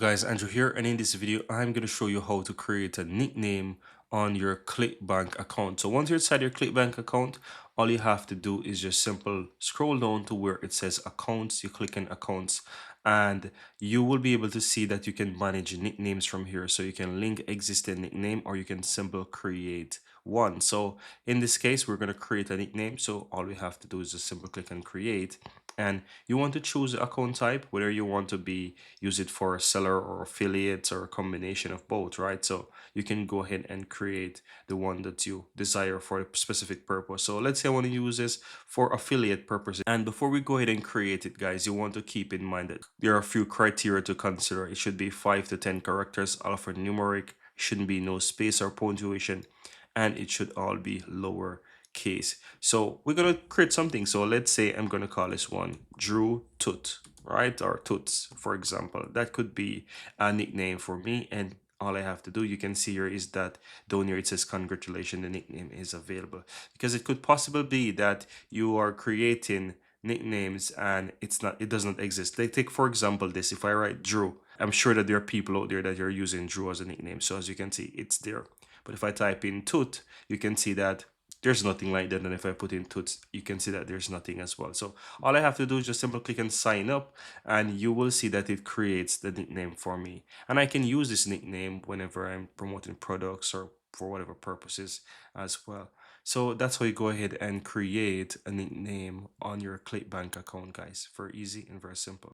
Guys, Andrew here, and in this video I'm going to show you how to create a nickname on your ClickBank account. So once you're inside your ClickBank account, all you have to do is just simple scroll down to where it says accounts. You click on accounts and you will be able to see that you can manage nicknames from here. So you can link existing nickname or you can simply create one. So in this case, we're going to create a nickname. So all we have to do is just simply click on create, and you want to choose the account type, whether you want to be use it for a seller or affiliates or a combination of both, right? So you can go ahead and create the one that you desire for a specific purpose. So let's say I want to use this for affiliate purposes. And before we go ahead and create it, guys, you want to keep in mind that there are a few criteria to consider. It should be 5 to 10 characters, alphanumeric, shouldn't be no space or punctuation, and it should all be lower case. So we're gonna create something. So let's say I'm gonna call this one Drew Toot, right? Or Toots, for example. That could be a nickname for me, and all I have to do, you can see here, is that down here it says congratulations, the nickname is available. Because it could possibly be that you are creating nicknames and it does not exist. Like, take for example this, if I write Drew, I'm sure that there are people out there that are using Drew as a nickname. So as you can see, it's there. But if I type in Toot, you can see that there's nothing like that. And if I put in Toots, you can see that there's nothing as well. So all I have to do is just simply click and sign up, and you will see that it creates the nickname for me. And I can use this nickname whenever I'm promoting products or for whatever purposes as well. So that's how you go ahead and create a nickname on your ClickBank account, guys. Very easy and very simple.